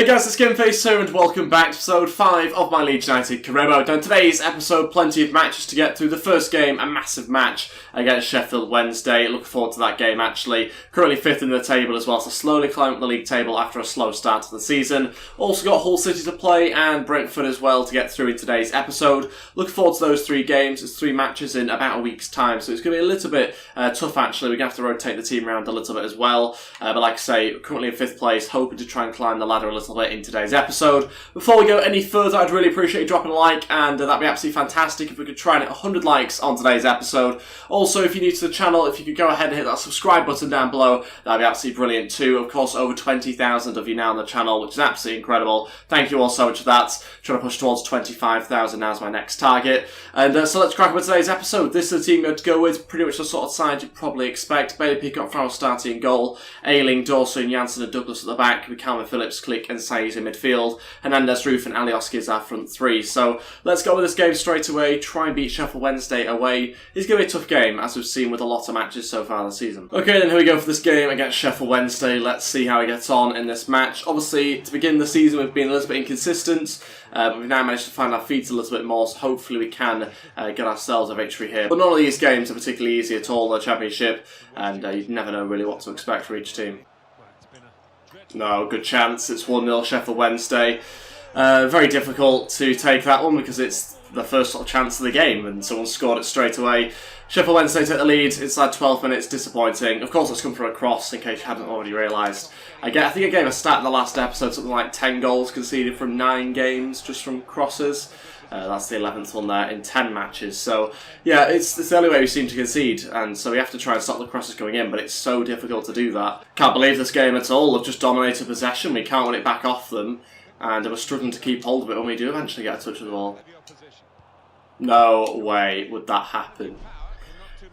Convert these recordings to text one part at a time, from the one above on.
Hey guys, it's Ep5 here and welcome back to episode 5 of my Leeds United career mode. And today's episode, plenty of matches to get through. The first game, a massive match against Sheffield Wednesday. Looking forward to that game actually. Currently 5th in the table as well, so slowly climbing up the league table after a slow start to the season. Also got Hull City to play and Brentford as well to get through in today's episode. Looking forward to those 3 games. It's 3 matches in about a week's time, so it's going to be a little bit tough actually. We're going to have to rotate the team around a little bit as well. But like I say, currently in 5th place, hoping to try and climb the ladder a little bit in today's episode. Before we go any further, I'd really appreciate you dropping a like, and that'd be absolutely fantastic if we could try and hit 100 likes on today's episode. Also, if you're new to the channel, if you could go ahead and hit that subscribe button down below, that'd be absolutely brilliant too. Of course, over 20,000 of you now on the channel, which is absolutely incredible. Thank you all so much for that. Trying to push towards 25,000 now is my next target. And so let's crack on with today's episode. This is the team you're to go with, pretty much the sort of side you'd probably expect. Bailey Peacock, Farrell starting in goal, Ayling, Dawson, Janssen and Douglas at the back, with Calvin Phillips, Click and Saiz in midfield. Hernandez, Roof and Alioski is our front 3. So let's go with this game straight away, try and beat Sheffield Wednesday away. It's going to be a tough game, as we've seen with a lot of matches so far this season. Okay, then here we go for this game against Sheffield Wednesday. Let's see how he gets on in this match. Obviously, to begin the season, we've been a little bit inconsistent, but we've now managed to find our feet a little bit more, so hopefully we can get ourselves a victory here. But none of these games are particularly easy at all, the Championship, and you never know really what to expect for each team. No, good chance. It's 1-0 Sheffield Wednesday. Very difficult to take that one because it's the first sort of chance of the game and someone scored it straight away. Sheffield Wednesday take the lead inside 12 minutes. Disappointing. Of course, it's come from a cross in case you hadn't already realised. I think I gave a stat in the last episode, something like 10 goals conceded from 9 games just from crosses. That's the 11th one there in 10 matches. So, yeah, it's the only way we seem to concede, and so we have to try and stop the crosses going in, but it's so difficult to do that. Can't believe this game at all. They've just dominated possession. We can't win it back off them, and we're struggling to keep hold of it when we do eventually get a touch of the ball. No way would that happen.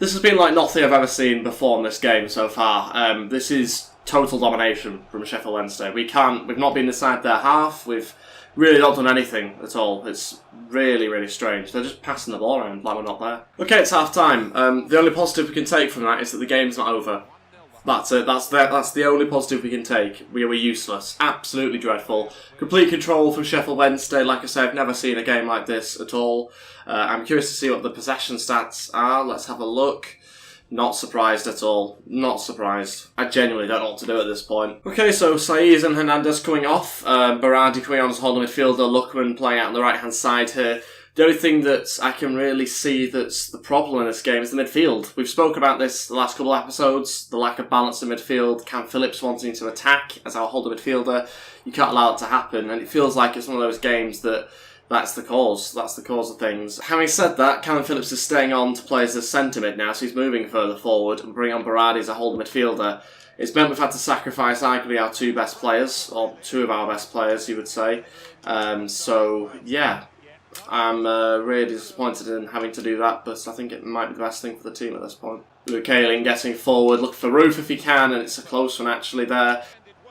This has been like nothing I've ever seen before in this game so far. This is total domination from Sheffield Wednesday. We've not been inside their half. We've really not done anything at all. It's really, really strange. They're just passing the ball around like we're not there. Okay, it's half time. The only positive we can take from that is that the game's not over. That's it. That's the only positive we can take. We were useless. Absolutely dreadful. Complete control from Sheffield Wednesday. Like I said, I've never seen a game like this at all. I'm curious to see what the possession stats are. Let's have a look. Not surprised at all. Not surprised. I genuinely don't know what to do at this point. Okay, so Saiz and Hernandez coming off. Berardi coming on as holding midfielder. Lookman playing out on the right-hand side here. The only thing that I can really see that's the problem in this game is the midfield. We've spoken about this the last couple of episodes. The lack of balance in midfield. Cam Phillips wanting to attack as our holding midfielder. You can't allow it to happen. And it feels like it's one of those games that that's the cause. That's the cause of things. Having said that, Calvin Phillips is staying on to play as a centre mid now, so he's moving further forward and bring on Berardi as a holding midfielder. It's meant we've had to sacrifice arguably our 2 best players, or 2 of our best players, you would say. So, yeah. I'm really disappointed in having to do that, but I think it might be the best thing for the team at this point. Luke Ayling getting forward, look for Roof if he can, and it's a close one actually there.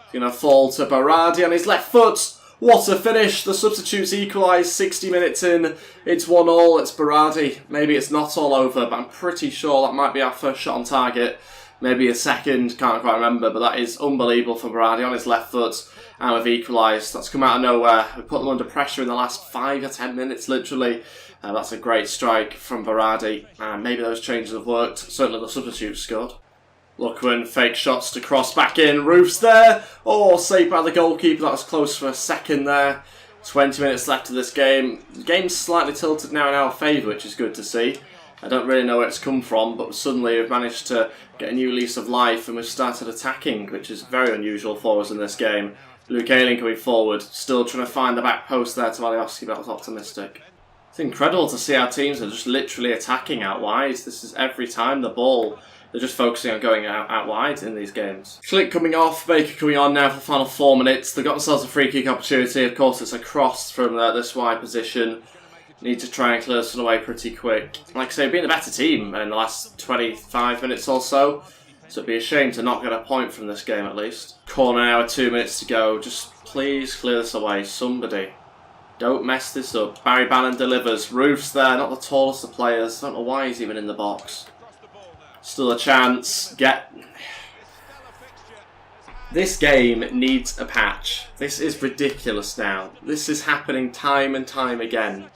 He's going to fall to Berardi on his left foot. What a finish! The substitutes equalise 60 minutes in. It's 1-1, it's Berardi. Maybe it's not all over, but I'm pretty sure that might be our first shot on target. Maybe a second, can't quite remember, but that is unbelievable for Berardi on his left foot. And we've equalised. That's come out of nowhere. We put them under pressure in the last 5 or 10 minutes, literally. That's a great strike from Berardi. And maybe those changes have worked. Certainly the substitutes scored. Lookman, fake shots to cross back in. Roof's there. Oh, saved by the goalkeeper. That was close for a second there. 20 minutes left of this game. The game's slightly tilted now in our favour, which is good to see. I don't really know where it's come from, but suddenly we've managed to get a new lease of life and we've started attacking, which is very unusual for us in this game. Luke Ayling coming forward, still trying to find the back post there to Alioski, but I was optimistic. It's incredible to see our teams are just literally attacking out wide. This is every time the ball. They're just focusing on going out wide in these games. Click coming off, Baker coming on now for the final 4 minutes. They've got themselves a free kick opportunity. Of course, it's a cross from this wide position. Need to try and clear this one away pretty quick. Like I say, being a better team in the last 25 minutes or so. So it'd be a shame to not get a point from this game at least. Corner now with 2 minutes to go. Just please clear this away, somebody. Don't mess this up. Barry Bannon delivers. Roof's there, not the tallest of players. Don't know why he's even in the box. Still a chance. This game needs a patch. This is ridiculous now. This is happening time and time again.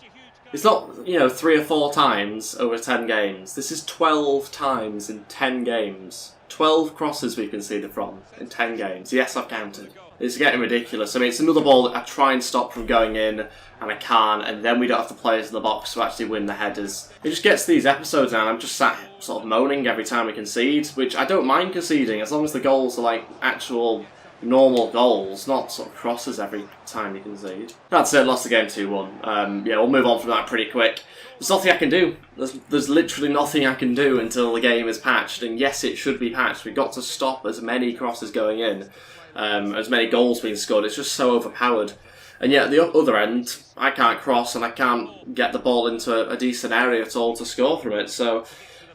It's not, 3 or 4 times over 10 games. This is 12 times in 10 games. 12 crosses we conceded from in 10 games. Yes, I've counted. It's getting ridiculous. I mean, it's another ball that I try and stop from going in, and I can't, and then we don't have the players in the box to actually win the headers. It just gets to these episodes now, and I'm just sat sort of moaning every time we concede, which I don't mind conceding, as long as the goals are like actual normal goals, not sort of crosses every time you concede. That's it, lost the game 2-1. We'll move on from that pretty quick. There's nothing I can do. There's literally nothing I can do until the game is patched, and yes, it should be patched. We've got to stop as many crosses going in, as many goals being scored. It's just so overpowered. And yet at the other end, I can't cross and I can't get the ball into a decent area at all to score from it. So,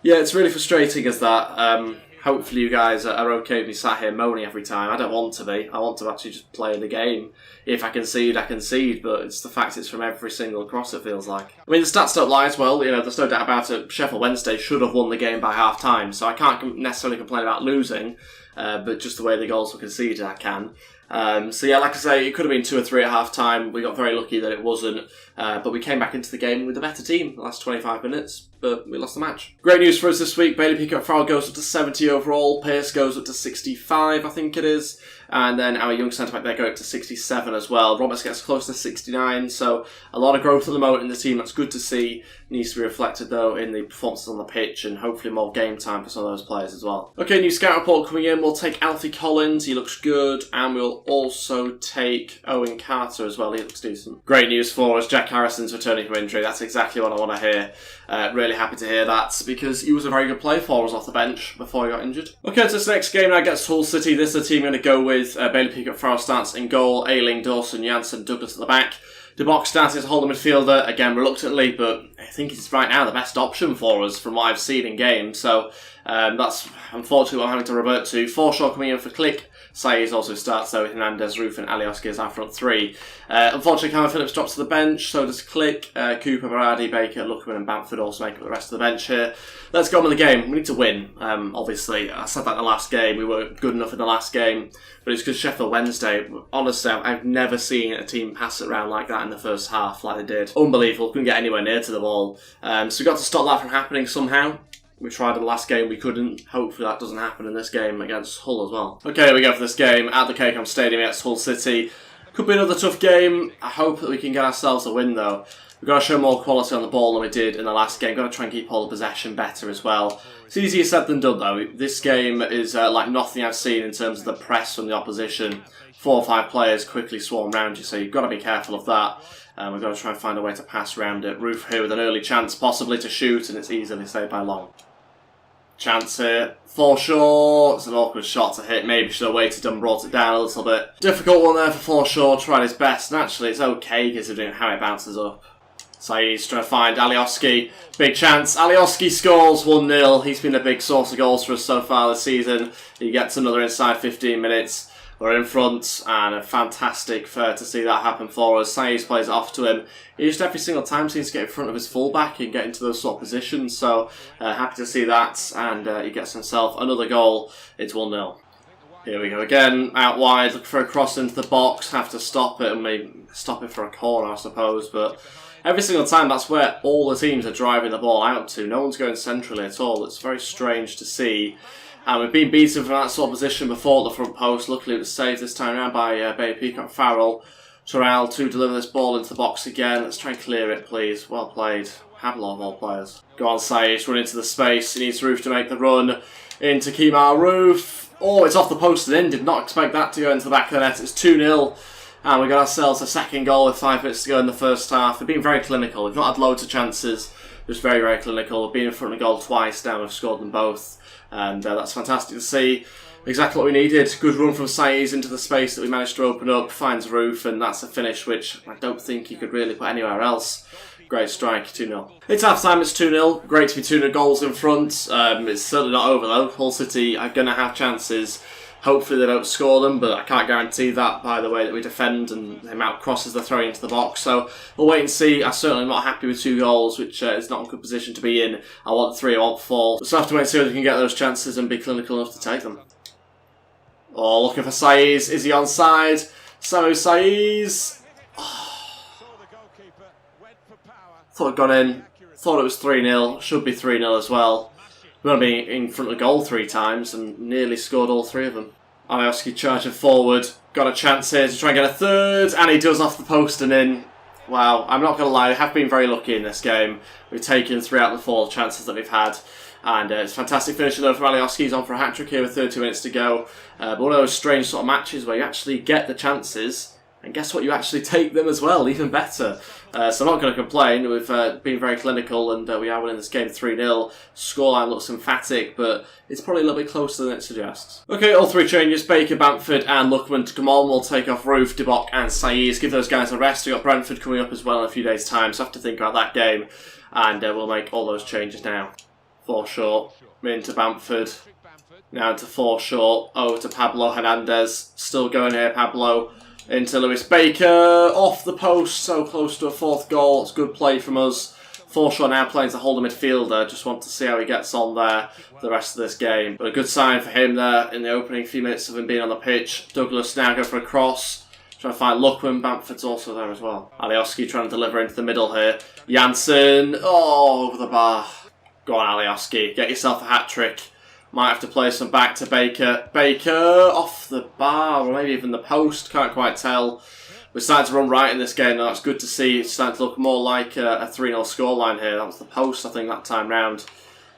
yeah, it's really frustrating as that. Hopefully you guys are okay with me sat here moaning every time. I don't want to be. I want to actually just play the game. If I concede, I concede, but it's the fact it's from every single cross, it feels like. I mean, the stats don't lie as well. There's no doubt about it. Sheffield Wednesday should have won the game by half-time, so I can't necessarily complain about losing, but just the way the goals were conceded, I can. Like I say, it could have been 2 or 3 at half-time. We got very lucky that it wasn't, but we came back into the game with a better team the last 25 minutes, but we lost the match. Great news for us this week. Bailey Peacock-Farrell goes up to 70 overall. Pearce goes up to 65, I think it is. And then our young centre-back there go up to 67 as well. Roberts gets close to 69, so a lot of growth at the moment in the team. That's good to see. Needs to be reflected, though, in the performances on the pitch and hopefully more game time for some of those players as well. Okay, new scout report coming in. We'll take Alfie Collins. He looks good. And we'll also take Owen Carter as well. He looks decent. Great news for us. Jack Harrison's returning from injury. That's exactly what I want to hear. Really happy to hear that because he was a very good play for us off the bench before he got injured. Okay, so this next game now against Hull City. This is the team I'm going to go with. Bailey Peacock-Farrell starts in goal. Ayling, Dawson, Janssen, Douglas at the back. De Bock starts as a holding midfielder, again reluctantly, but I think he's right now the best option for us from what I've seen in game. So that's unfortunately what I'm having to revert to. Forshaw coming in for Click. Saiz also starts though with Hernandez, Roof and Alioski as our front three. Unfortunately, Cameron Phillips drops to the bench, so does Click. Cooper, Berardi, Baker, Luckerman and Bamford also make up the rest of the bench here. Let's go on with the game. We need to win, obviously. I said that in the last game. We weren't good enough in the last game, but it's because Sheffield Wednesday, honestly, I've never seen a team pass it around like that in the first half like they did. Unbelievable. Couldn't get anywhere near to the ball. So we've got to stop that from happening somehow. We tried in the last game, we couldn't. Hopefully that doesn't happen in this game against Hull as well. Okay, here we go for this game at the Cakeham Stadium against Hull City. Could be another tough game. I hope that we can get ourselves a win though. We've got to show more quality on the ball than we did in the last game. Got to try and keep all the possession better as well. It's easier said than done though. This game is like nothing I've seen in terms of the press from the opposition. 4 or 5 players quickly swarm around you, so you've got to be careful of that. We've got to try and find a way to pass around it. Roof here with an early chance possibly to shoot, and it's easily saved by Long. Chance here. Forshaw. It's an awkward shot to hit. Maybe should have waited and brought it down a little bit. Difficult one there for Forshaw. Tried his best. And actually, it's okay considering how it bounces up. Saiz trying to find Alioski. Big chance. Alioski scores 1-0. He's been a big source of goals for us so far this season. He gets another inside 15 minutes. We're in front, and a fantastic fair to see that happen for us. Saiz plays it off to him. He just every single time seems to get in front of his fullback and get into those sort of positions. So happy to see that, and he gets himself another goal. It's 1-0. Here we go again, out wide, look for a cross into the box. Have to stop it, and maybe stop it for a corner, I suppose. But every single time, that's where all the teams are driving the ball out to. No one's going centrally at all. It's very strange to see. And we've been beaten from that sort of position before at the front post. Luckily it was saved this time around by Bailey Peacock-Farrell. Terrell to deliver this ball into the box again. Let's try and clear it, please. Well played. Havlov of all players. Go on, Saiz, run into the space. He needs Roof to make the run into Kemar Roof. Oh, it's off the post and in. Did not expect that to go into the back of the net. It's 2-0. And we got ourselves a second goal with 5 minutes to go in the first half. We've been very clinical. We've not had loads of chances. Just very, very clinical. We've been in front of the goal twice now. We've scored them both. And that's fantastic to see. Exactly what we needed. Good run from Saiz into the space that we managed to open up. Finds Roof, and that's a finish which I don't think he could really put anywhere else. Great strike, 2-0. It's half time, it's 2-0. Great to be 2-0 goals in front. It's certainly not over though. Hull City are going to have chances. Hopefully they don't score them, but I can't guarantee that by the way that we defend and the amount of crosses they're throwing into the box. So we'll wait and see. I'm certainly not happy with 2 goals, which is not a good position to be in. I want 3, I want 4. We'll just have to wait and see whether we can get those chances and be clinical enough to take them. Oh, looking for Saiz. Is he onside? Samu Saiz. Thought it got in. Thought it was 3-0. Should be 3-0 as well. We're going to be in front of goal 3 times and nearly scored all 3 of them. Alioski charging forward. Got a chance here to try and get a third. And he does off the post and in. Wow, I'm not going to lie. We have been very lucky in this game. We've taken 3 out of the 4 chances that we've had. And it's fantastic finishing though from Alioski. He's on for a hat-trick here with 32 minutes to go. But one of those strange sort of matches where you actually get the chances, and guess what? You actually take them as well, even better. So I'm not going to complain. We've been very clinical, and we are winning this game 3-0. Scoreline looks emphatic, but it's probably a little bit closer than it suggests. Okay, all 3 changes. Baker, Bamford and Lookman to come on. We'll take off Roof, Dibok and Saiz. Give those guys a rest. We've got Brentford coming up as well in a few days' time, so I have to think about that game. And we'll make all those changes now. 4 short, into Bamford. Now into 4 short, over to Pablo Hernandez. Still going here, Pablo. Into Lewis Baker, off the post, so close to a 4th goal. It's good play from us. 4 short now playing to hold a midfielder. Just want to see how he gets on there for the rest of this game. But a good sign for him there in the opening few minutes of him being on the pitch. Douglas now go for a cross. Trying to find Lookman. Bamford's also there as well. Alioski trying to deliver into the middle here. Janssen, oh, over the bar. Go on, Alioski, get yourself a hat-trick. Might have to play some back to Baker. Baker off the bar, or maybe even the post, can't quite tell. We're starting to run right in this game, though. That's good to see. It's starting to look more like a 3-0 scoreline here. That was the post, I think, that time round.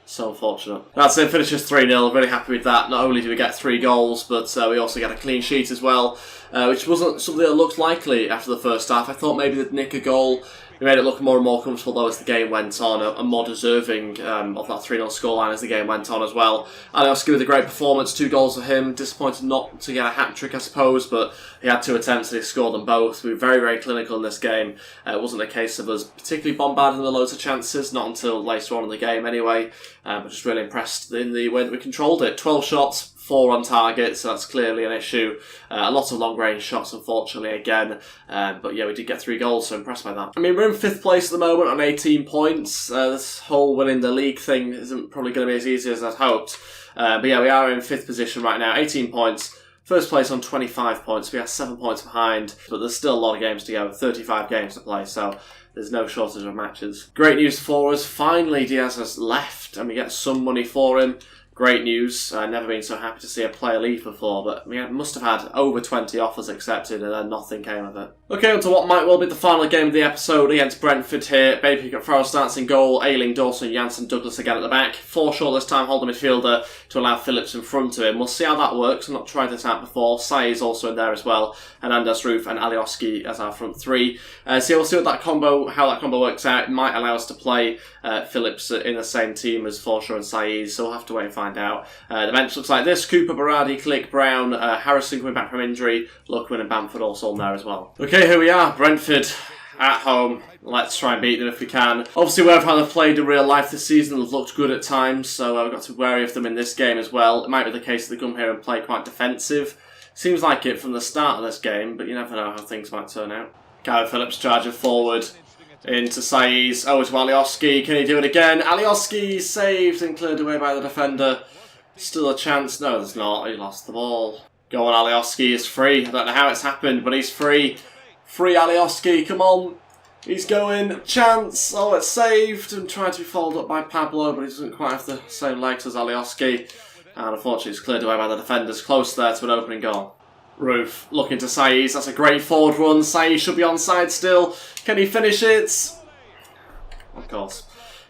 So unfortunate. That's it, finishes 3-0. Really happy with that. Not only do we get 3 goals, but we also get a clean sheet as well, which wasn't something that looked likely after the first half. I thought maybe they'd nick a goal. We made it look more and more comfortable though as the game went on, and more deserving of that 3-0 scoreline as the game went on as well. Alioski with a great performance, 2 goals for him. Disappointed not to get a hat-trick, I suppose, but he had 2 attempts and he scored them both. We were very, very clinical in this game. It wasn't a case of us particularly bombarding the loads of chances, not until later on in the game anyway. But just really impressed in the way that we controlled it. 12 shots. 4 on target, so that's clearly an issue. A lot of long-range shots, unfortunately, again. But yeah, we did get 3 goals, so impressed by that. I mean, we're in 5th place at the moment on 18 points. This whole winning the league thing isn't probably going to be as easy as I'd hoped. But yeah, we are in 5th position right now, 18 points. First place on 25 points. We are 7 points behind, but there's still a lot of games to go, 35 games to play, so there's no shortage of matches. Great news for us. Finally, Diaz has left, and we get some money for him. Great news. I've never been so happy to see a player leave before, but we must have had over 20 offers accepted and then nothing came of it. Okay, on to what might well be the final game of the episode against Brentford here. Baby got Farrell starts in goal, Ayling, Dawson, Janssen, Douglas again at the back. 4 short this time, holding midfielder to allow Phillips in front of him. We'll see how that works. I've not tried this out before. Saiz also in there as well. Hernandez, Roof and Alioski as our front 3. So we'll see what how that combo works out. It might allow us to play Phillips in the same team as Forshaw and Saiz, so we'll have to wait and find out. The bench looks like this. Cooper, Berardi, Click, Brown, Harrison coming back from injury, Lookman and Bamford also on there as well. Okay, here we are, Brentford at home. Let's try and beat them if we can. Obviously, wherever they've played in real life this season, they've looked good at times, so we've got to be wary of them in this game as well. It might be the case that they come here and play quite defensive. Seems like it from the start of this game, but you never know how things might turn out. Kyle Phillips charging forward. Into Saiz, over to Alioski. Can he do it again? Alioski saved and cleared away by the defender. Still a chance. No, there's not. He lost the ball. Go on, Alioski is free. I don't know how it's happened, but he's free. Free Alioski, come on. He's going. Chance. Oh, it's saved and tried to be followed up by Pablo, but he doesn't quite have the same legs as Alioski. And unfortunately, it's cleared away by the defenders. Close there to an opening goal. Roof looking to Saiz. That's a great forward run. Saiz should be onside still. Can he finish it? Of course.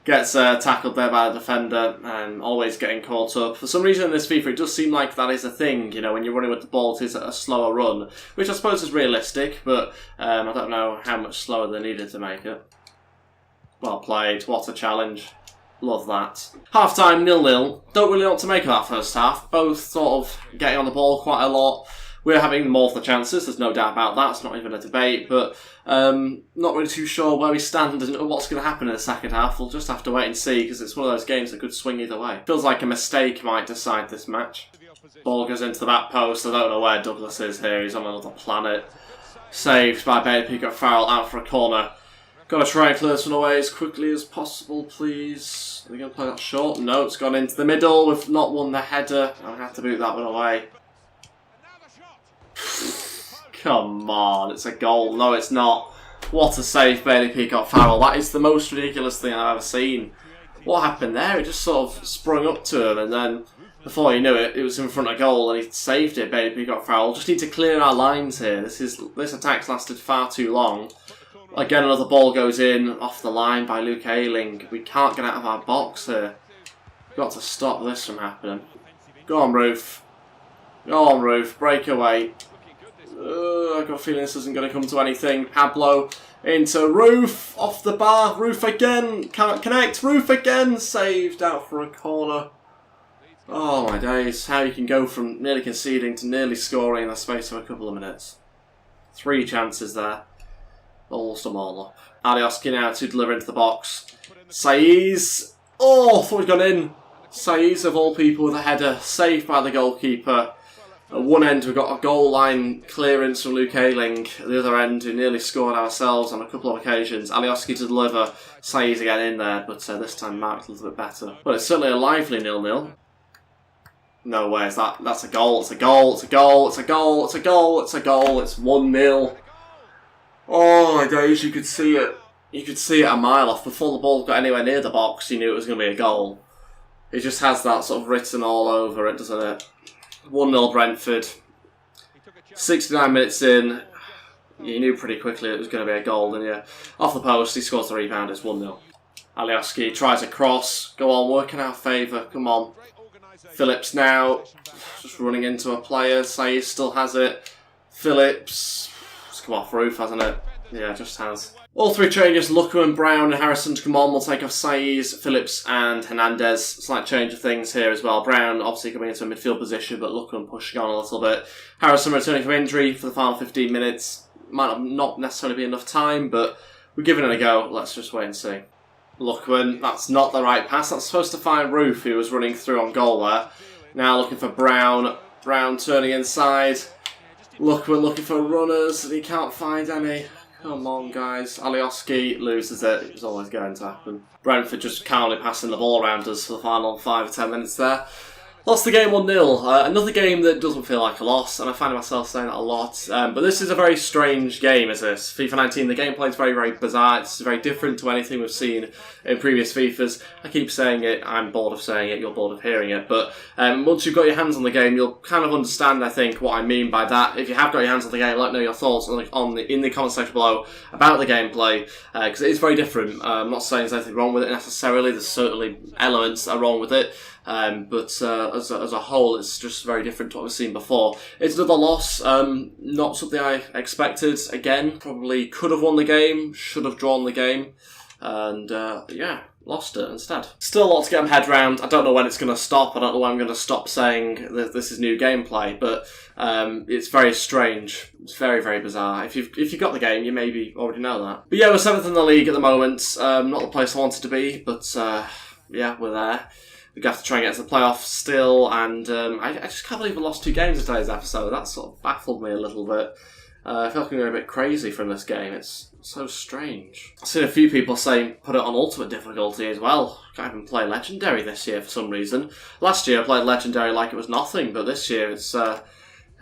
Gets tackled there by the defender and always getting caught up. For some reason in this FIFA, it does seem like that is a thing. You know, when you're running with the ball, it is a slower run, which I suppose is realistic, but I don't know how much slower they needed to make it. Well played. What a challenge. Love that. Half time 0-0. Don't really know what to make of that first half. Both sort of getting on the ball quite a lot. We're having more of the chances, there's no doubt about that, it's not even a debate, but not really too sure where we stand and what's going to happen in the second half. We'll just have to wait and see, because it's one of those games that could swing either way. Feels like a mistake might decide this match. Ball goes into the back post, I don't know where Douglas is here, he's on another planet. Saved by Baby, got Farrell out for a corner. Got to try and clear this one away as quickly as possible, please. Are we going to play that short? No, it's gone into the middle, we've not won the header, I'll have to boot that one away. Come on, it's a goal. No, it's not. What a save, Bailey Peacock-Farrell. That is the most ridiculous thing I've ever seen. What happened there? It just sort of sprung up to him, and then before you knew it, it was in front of goal, and he saved it, Bailey Peacock-Farrell. Just need to clear our lines here. This attack's lasted far too long. Again, another ball goes in off the line by Luke Ayling. We can't get out of our box here. We've got to stop this from happening. Go on, Roof. Go on, Roof. Break away. I've got a feeling this isn't going to come to anything. Pablo into Roof. Off the bar. Roof again. Can't connect. Roof again. Saved out for a corner. Oh my days. How you can go from nearly conceding to nearly scoring in the space of a couple of minutes. 3 chances there. Balls them all up. Alioski now to deliver into the box. Saiz. Oh, thought he'd gone in. Saiz of all people with a header. Saved by the goalkeeper. At one end we've got a goal line clearance from Luke Ayling. At the other end we nearly scored ourselves on a couple of occasions. Alioski to deliver. Saiz again in there, but this time marked a little bit better. Well, it's certainly a lively 0-0. No way, that's a goal, it's a goal, it's a goal, it's a goal, it's a goal, it's a goal, it's 1-0. Oh my days, you could see it. You could see it a mile off. Before the ball got anywhere near the box, you knew it was going to be a goal. It just has that sort of written all over it, doesn't it? 1-0 Brentford. 69 minutes in, you knew pretty quickly it was going to be a goal, didn't you? Off the post, he scores the rebound, it's 1-0. Alioski tries a cross. Go on, work in our favour, come on. Phillips now, just running into a player. Saiz still has it. Phillips, it's come off Roof, hasn't it? Yeah, just has. All 3 changes, Luckerman, Brown and Harrison to come on. We'll take off Saiz, Phillips and Hernandez. Slight change of things here as well. Brown obviously coming into a midfield position, but Luckerman pushing on a little bit. Harrison returning from injury for the final 15 minutes. Might not necessarily be enough time, but we're giving it a go. Let's just wait and see. Luckerman, that's not the right pass. That's supposed to find Roof, who was running through on goal there. Now looking for Brown. Brown turning inside. Luckerman looking for runners, and he can't find any. Come on, guys. Alioski loses it. It was always going to happen. Brentford just calmly passing the ball around us for the final 5 or 10 minutes there. Lost the game 1-0. Another game that doesn't feel like a loss, and I find myself saying that a lot. But this is a very strange game, is this? FIFA 19, the gameplay is very, very bizarre. It's very different to anything we've seen in previous FIFAs. I keep saying it, I'm bored of saying it, you're bored of hearing it. But once you've got your hands on the game, you'll kind of understand, I think, what I mean by that. If you have got your hands on the game, let me know your thoughts in the comment section below about the gameplay, because it is very different. I'm not saying there's anything wrong with it necessarily. There's certainly elements that are wrong with it. But as a whole, it's just very different to what we've seen before. It's another loss, not something I expected. Again, probably could have won the game, should have drawn the game, and yeah, lost it instead. Still a lot to get my head around. I don't know when it's going to stop. I don't know when I'm going to stop saying that this is new gameplay, but it's very strange. It's very, very bizarre. If you've got the game, you maybe already know that. But yeah, we're 7th in the league at the moment. Not the place I wanted to be, but yeah, we're there. We have to try and get to the playoffs still, and I just can't believe we lost 2 games in today's episode. That sort of baffled me a little bit. I feel like I'm going a bit crazy from this game. It's so strange. I've seen a few people saying put it on ultimate difficulty as well. Can't even play Legendary this year for some reason. Last year I played Legendary like it was nothing, but this year it's a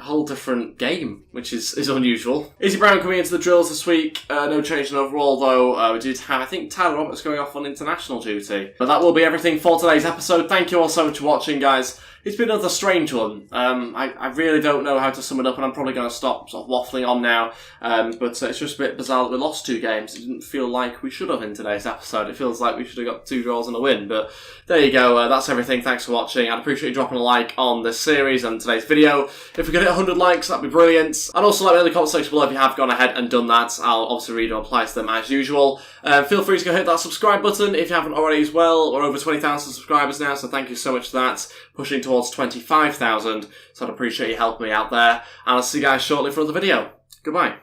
whole different game, which is unusual. Izzy Brown coming into the drills this week. No change in overall though. We did have, I think, Tyler Roberts going off on international duty. But that will be everything for today's episode. Thank you all so much for watching, guys. It's been another strange one. I really don't know how to sum it up, and I'm probably going to stop sort of waffling on now. But it's just a bit bizarre that we lost 2 games. It didn't feel like we should have in today's episode. It feels like we should have got 2 draws and a win. But there you go. That's everything. Thanks for watching. I'd appreciate you dropping a like on this series and today's video. If we could hit 100 likes, that'd be brilliant. And also let me know in the comment section below if you have gone ahead and done that. I'll obviously read and reply to them as usual. Feel free to go hit that subscribe button if you haven't already as well. We're over 20,000 subscribers now, so thank you so much for that. Pushing towards 25,000, so I'd appreciate you helping me out there. And I'll see you guys shortly for another video. Goodbye.